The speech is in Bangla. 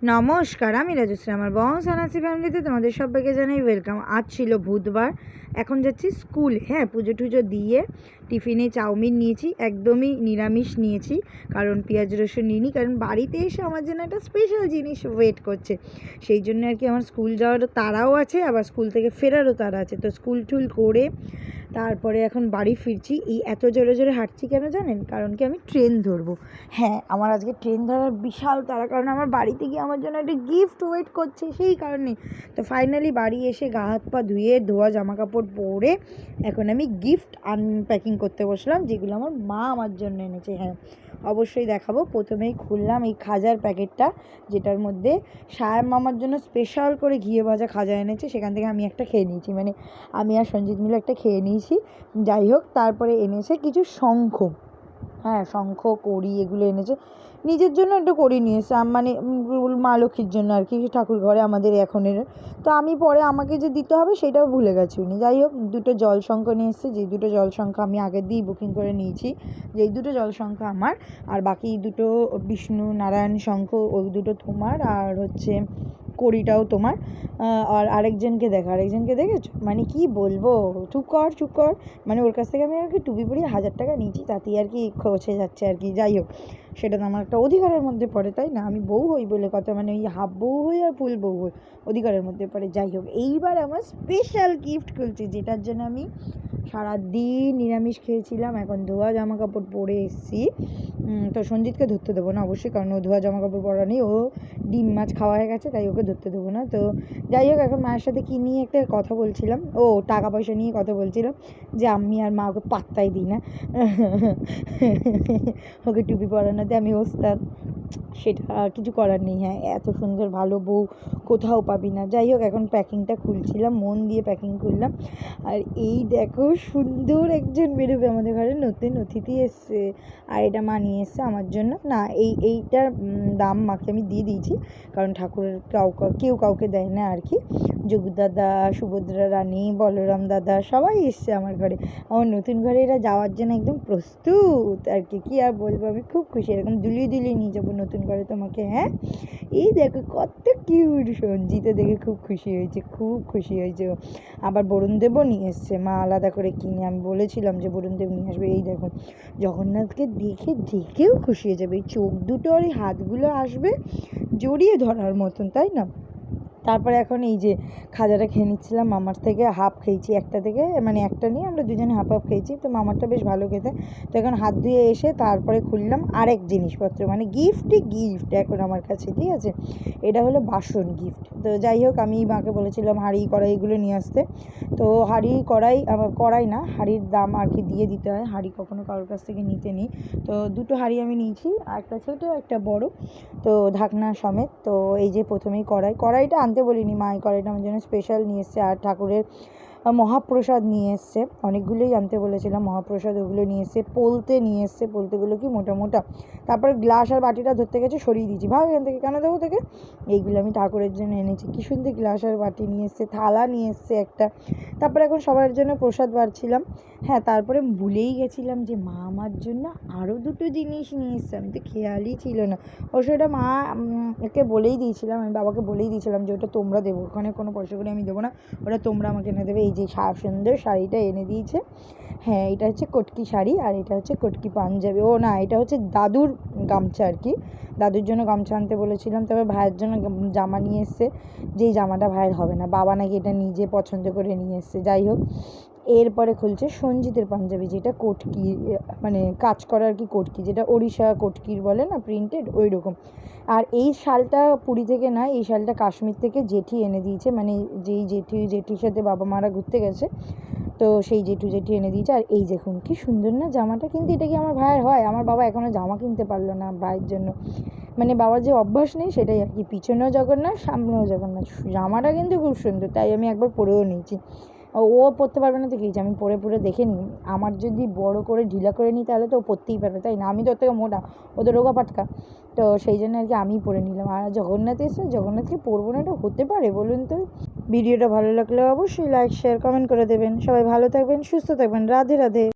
নমস্কার, আমি রাজশ্রী। আমার বংশানাসি ফ্যামিলিতে তোমাদের সবাইকে জানাই ওয়েলকাম। আজ ছিল বুধবার, এখন যাচ্ছি স্কুলে। হ্যাঁ, পুজো টুজো দিয়ে টিফিনে চাউমিন নিয়েছি, একদমই নিরামিষ নিয়েছি, কারণ পেঁয়াজ রসুন নিইনি, কারণ বাড়িতে এসে আমার জন্য একটা স্পেশাল জিনিস ওয়েট করছে। সেই জন্য আর কি আমার স্কুল যাওয়ার তাড়াও আছে, আবার স্কুল থেকে ফেরারও তাড়া আছে। তো স্কুল টুল করে তারপরে এখন বাড়ি ফিরছি। এই এত জোরে জোরে হাঁটছি কেন জানেন? কারণ কি আমি ট্রেন ধরবো। হ্যাঁ, আমার আজকে ট্রেন ধরার বিশাল তাড়া, কারণ আমার বাড়িতে গিয়ে আমার জন্য একটা গিফট ওয়েট করছে, সেই কারণে। তো ফাইনালি বাড়ি এসে গা হাত পা ধুয়ে ধোয়া জামা কাপড় পরে এখন আমি গিফট আনপ্যাকিং করতে বসলাম, যেগুলো আমার মা আমার জন্য এনেছে। হ্যাঁ, অবশ্যই দেখাবো। প্রথমেই খুললাম এই খাজার প্যাকেটটা, যেটার মধ্যে সায়ন মামার জন্য স্পেশাল করে ঘিয়ে ভাজা খাজা এনেছে। সেখান থেকে আমি একটা খেয়ে নিয়েছি, মানে আমি আর সঞ্জিত মিলে একটা খেয়ে নিয়েছি। যাই হোক, তারপরে এনেছে কিছু শঙ্খ। হ্যাঁ, শঙ্খ কড়ি এগুলো এনেছে। নিজের জন্য একটা কড়ি নিয়ে এসে মানে মা লক্ষ্মীর জন্য আর কি, ঠাকুর ঘরে আমাদের এখনের। তো আমি পরে আমাকে যে দিতে হবে সেটাও ভুলে গেছি উনি। যাই হোক, দুটো জল শঙ্খ নিয়ে এসেছে, যেই দুটো জল শঙ্খ আমি আগের দিয়েই বুকিং করে নিয়েছি, যেই দুটো জল শঙ্খ আমার, আর বাকি দুটো বিষ্ণু নারায়ণ শঙ্খ, ওই দুটো তোমার, আর হচ্ছে কড়িটাও তোমার। আর আরেকজনকে দেখেছো, মানে কি বলবো, চুপ কর। মানে ওর কাছ থেকে আমি আর কি টুপি পরিয়ে 1000 টাকা নিয়েছি, তাতেই আর কি খরচে যাচ্ছে আর কি। যাই হোক, সেটা তো আমার একটা অধিকারের মধ্যে পড়ে, তাই না? আমি বউ হই বলে কথা, মানে ওই হাফ বউ হই আর ফুল বউ হই, অধিকারের মধ্যে পড়ে। যাই হোক, এইবার আমার স্পেশাল গিফট খুলছি, যেটার জন্য আমি সারাদিন নিরামিষ খেয়েছিলাম, এখন ধোয়া জামা কাপড় পরে এসেছি। তো সঞ্জিতকে ধরতে দেবো না অবশ্যই, কারণ ও ধোয়া জামা কাপড় পরা নেই, ও ডিম মাছ খাওয়া হয়ে গেছে, তাই ওকে ধরতে দেবো না। তো যাই হোক, এখন মায়ের সাথে কী নিয়ে একটা কথা বলছিলাম, টাকা পয়সা নিয়ে কথা বলছিলাম, যে আমি আর মা ওকে পাত্তাই দিই না। ওকে টুপি পরানোতে আমি ওস্তাদ, সেটা কিছু করার নেই। হ্যাঁ, এত সুন্দর ভালো বউ কোথাও পাবি না। যাই হোক, এখন প্যাকিংটা খুলছিলাম, মন দিয়ে প্যাকিং করলাম। আর এই দেখো, সুন্দর একজন বেরোবে আমাদের ঘরে, নতুন অতিথি এসছে, আর এটা মা নিয়ে এসছে আমার জন্য। না, এইটার দাম মাকে আমি দিয়ে দিয়েছি, কারণ ঠাকুরের কেউ কাউকে দেয় না আর কি। যোগু দাদা, সুভদ্রা রানী, বলরাম দাদা সবাই এসছে আমার ঘরে। আমার নতুন ঘরে এরা যাওয়ার জন্য একদম প্রস্তুত আর কি। কী আর বলবো, আমি খুব খুশি। এরকম দুলিয়ে নিয়ে যাবো নতুন ঘরে তোমাকে। হ্যাঁ, এই দেখো কত কিউট, সঞ্জিতা দেখে খুব খুশি হয়েছে। আবার বরুণদেবও নিয়ে এসছে মা আলাদা করে কিনে। আমি বলেছিলাম যে বরুণদেব নিয়ে আসবে। এই দেখো, জগন্নাথকে দেখেও খুশি হয়ে যাবে। এই চোখ দুটো আর এই হাতগুলো আসবে জড়িয়ে ধরার মতন, তাই না? তারপরে এখন এই যে খাজাটা খেয়ে নিচ্ছিলাম, মামার থেকে হাফ খেয়েছি, একটা থেকে, মানে একটা নিয়ে আমরা দুজনে হাফ খেয়েছি। তো মামারটা বেশ ভালো খেতে। তো এখন হাত ধুয়ে এসে তারপরে খুললাম আরেক জিনিসপত্র, মানে গিফট এখন আমার কাছে, ঠিক আছে? এটা হলো বাসন গিফট। তো যাই হোক, আমি মাকে বলেছিলাম হাঁড়ি কড়াই এগুলো নিয়ে আসতে। তো কড়াই না, হাঁড়ির দাম আর কি দিয়ে দিতে হয়, হাঁড়ি কখনো কারোর কাছ থেকে নিতে নেই। তো দুটো হাঁড়ি আমি নিয়েছি, একটা ছোটো একটা বড়, তো ঢাকনা সমেত। তো এই যে প্রথমেই কড়াইটা আনতে বলিনি, মা এই কড়াইটা আমার জন্য স্পেশাল নিয়ে এসছে। আর ঠাকুরের মহাপ্রসাদ নিয়ে এসছে, অনেকগুলোই আনতে বলেছিলাম মহাপ্রসাদ, ওগুলো নিয়ে এসছে। পোলতে নিয়ে এসছে, পোলতেগুলো কি মোটা। তারপরে গ্লাস আর বাটিটা ধরতে গেছে, সরিয়ে দিয়েছি, ভাগ এখান থেকে, কেন দেবো থেকে। এইগুলো আমি ঠাকুরের জন্য এনেছি। কি সুন্দর গ্লাস আর বাটি নিয়ে এসছে, থালা নিয়ে এসছে একটা। তারপরে এখন সবার জন্য প্রসাদ বাড়ছিলাম। হ্যাঁ, তারপরে ভুলেই গেছিলাম যে মা আমার জন্য আরও দুটো জিনিস নিয়ে এসছে, আমি তো খেয়ালই ছিল না। অবশ্য এটা মা একে বলেই দিয়েছিলাম, আমি বাবাকে বলেই দিয়েছিলাম যে ওটা তোমরা দেবো, ওখানে কোনো পয়সা করে আমি দেবো না, ওটা তোমরা আমাকে এনে দেবে। এই যে সুন্দর শাড়িটা এনে দিয়েছে। হ্যাঁ, এটা হচ্ছে কটকি শাড়ি, আর এটা হচ্ছে কটকি পাঞ্জাবি। না, এটা হচ্ছে দাদুর গামছা আর কি, দাদুর জন্য গামছা আনতে বলেছিলাম। তবে ভাইয়ের জন্য জামা নিয়ে এসছে, যেই জামাটা ভাইয়ের হবে না, বাবা নাকি এটা নিজে পছন্দ করে নিয়ে এসছে। যাই হোক, এরপরে খুলছে সঞ্জিতের পাঞ্জাবি, যেটা কটকি, মানে কাজ করা আর কি, কটকি, যেটা ওড়িশা কটকির বলে না, প্রিন্টেড ওই রকম। আর এই শালটা পুরী থেকে নয়, এই শালটা কাশ্মীর থেকে জেঠি এনে দিয়েছে, মানে যেই জেঠির সাথে বাবা মারা ঘুরতে গেছে, তো সেই জেঠি এনে দিয়েছে। আর এই দেখুন কি সুন্দর না জামাটা, কিন্তু এটা কি আমার ভাইয়ের হয়? আমার বাবা এখনও জামা কিনতে পারলো না ভাইয়ের জন্য, মানে বাবার যে অভ্যাস নেই সেটাই আর কি। পিছনেও জগন্নাথ, সামনেও জগন্নাথ। জামাটা কিন্তু খুব সুন্দর, তাই আমি একবার পরেও নিয়েছি। ও পরতে পারবে না তো কী, আমি পরে দেখে নিই। আমার যদি বড় করে ঢিলা করে নিই তাহলে তো ও পরতেই পারবে, তাই না? আমি তো ওর থেকে মোটা, ও তো রোগা পাটকা। তো সেই জন্য আর কি আমিই পরে নিলাম। আর জগন্নাথ এসে জগন্নাথকে পরবো না, এটা হতে পারে বলুন তো? ভিডিওটা ভালো লাগলে অবশ্যই লাইক শেয়ার কমেন্ট করে দেবেন। সবাই ভালো থাকবেন, সুস্থ থাকবেন। রাধে রাধে।